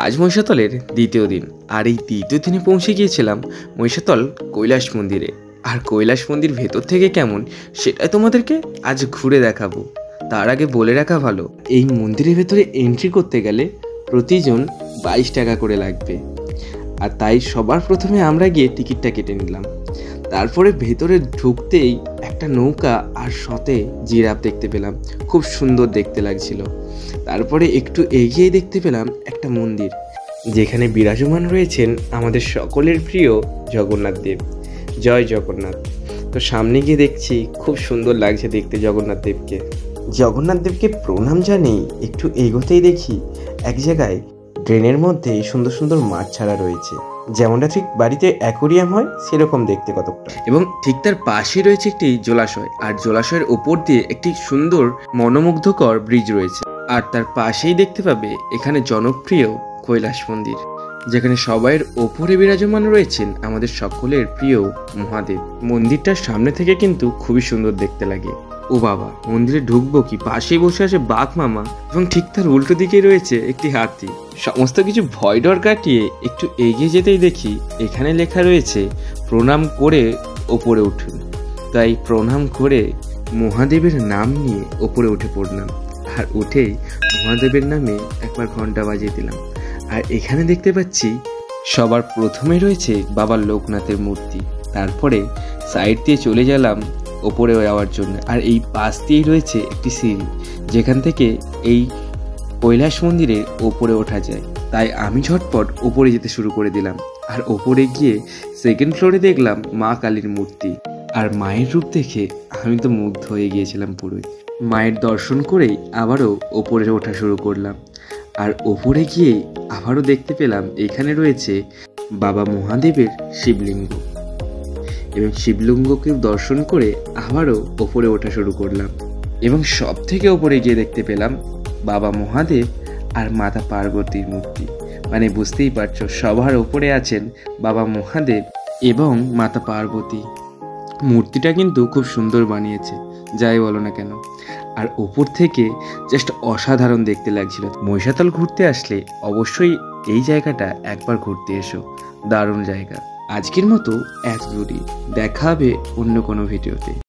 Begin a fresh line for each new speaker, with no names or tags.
আজ মহিষাতলের দ্বিতীয় দিন, আর এই দ্বিতীয় দিনে পৌঁছে গিয়েছিলাম মহিষাতল কৈলাস মন্দিরে। আর কৈলাস মন্দির ভেতর থেকে কেমন সেটা তোমাদেরকে আজ ঘুরে দেখাবো। তার আগে বলে রাখা ভালো, এই মন্দিরের ভেতরে এন্ট্রি করতে গেলে প্রতিজন 22 টাকা করে লাগবে। আর তাই সবার প্রথমে আমরা গিয়ে টিকিটটা কেটে নিলাম। তারপরে ভেতরে ঢুকতেই একটা নৌকা আর সাথে জিরাফ দেখতে পেলাম, খুব সুন্দর দেখতে লাগছিল। তারপরে একটু এগিয়ে দেখতে পেলাম একটা মন্দির, যেখানে বিরাজমান রয়েছেন আমাদের সকলের প্রিয় জগন্নাথ দেব। জয় জগন্নাথ। তো সামনে গিয়ে দেখছি খুব সুন্দর লাগছে দেখতে জগন্নাথ দেবকে। জগন্নাথ দেবকে প্রণাম জানিয়ে একটু এগোতেই দেখি এক জায়গায় ড্রেনের মধ্যে সুন্দর সুন্দর মাছ ছাড়া রয়েছে, যেমনটা ঠিক বাড়িতে অ্যাকোরিয়াম হয় সেরকম দেখতে কতকটা। এবং ঠিক তার পাশে রয়েছে একটি জলাশয়, আর জলাশয়ের ওপর দিয়ে একটি সুন্দর মনোমুগ্ধকর ব্রিজ রয়েছে। আর তার পাশেই দেখতে পাবে এখানে জনপ্রিয় কৈলাস মন্দির, যেখানে সবাইয়ের ওপরে বিরাজমান রয়েছেন আমাদের সকলের প্রিয় মহাদেব। মন্দিরটার সামনে থেকে কিন্তু খুবই সুন্দর দেখতে লাগে। ও বাবা, মন্দিরে ঢুকবো কি, পাশেই বসে আছে বাঘ মামা এবং ঠিক তার উল্টো দিকে রয়েছে একটি হাতি। সমস্ত কিছু ভয় ডর কাটিয়ে একটু এগিয়ে যেতেই দেখি এখানে লেখা রয়েছে প্রণাম করে ওপরে উঠুন। তাই প্রণাম করে মহাদেবের নাম নিয়ে ওপরে উঠে পড়লাম, আর উঠেই মহাদেবের নামে একবার ঘন্টা বাজিয়ে দিলাম। আর এখানে দেখতে পাচ্ছি সবার প্রথমে রয়েছে বাবা লোকনাথের মূর্তি। তারপরে সাইড দিয়ে চলে গেলাম ওপরে যাওয়ার জন্য, আর এই পাশ দিয়েই রয়েছে একটি সিঁড়ি, যেখান থেকে এই কৈলাস মন্দিরের ওপরে ওঠা যায়। তাই আমি ঝটপট ওপরে যেতে শুরু করে দিলাম। আর ওপরে গিয়ে সেকেন্ড ফ্লোরে দেখলাম মা কালীর মূর্তি, আর মায়ের রূপ দেখে আমি তো মুগ্ধ হয়ে গিয়েছিলাম পুরোই। মায়ের দর্শন করেই আবারও ওপরে ওঠা শুরু করলাম। আর ওপরে গিয়ে আবারও দেখতে পেলাম এখানে রয়েছে বাবা মহাদেবের শিবলিঙ্গ, এবং শিবলিঙ্গকে দর্শন করে আবারও ওপরে ওঠা শুরু করলাম। এবং সব থেকে ওপরে গিয়ে দেখতে পেলাম বাবা মহাদেব আর মাতা পার্বতীর মূর্তি। মানে বুঝতেই পারছো, সবার ওপরে আছেন বাবা মহাদেব এবং মাতা পার্বতী। মূর্তিটা কিন্তু খুব সুন্দর বানিয়েছে, যাই বলো না কেন। আর ওপর থেকে জাস্ট অসাধারণ দেখতে লাগছিল। মহিষাতল ঘুরতে আসলে অবশ্যই এই জায়গাটা একবার ঘুরতে এসো, দারুণ জায়গা। আজকের মতো এত দূরই, দেখা হবে অন্য কোনো ভিডিওতে।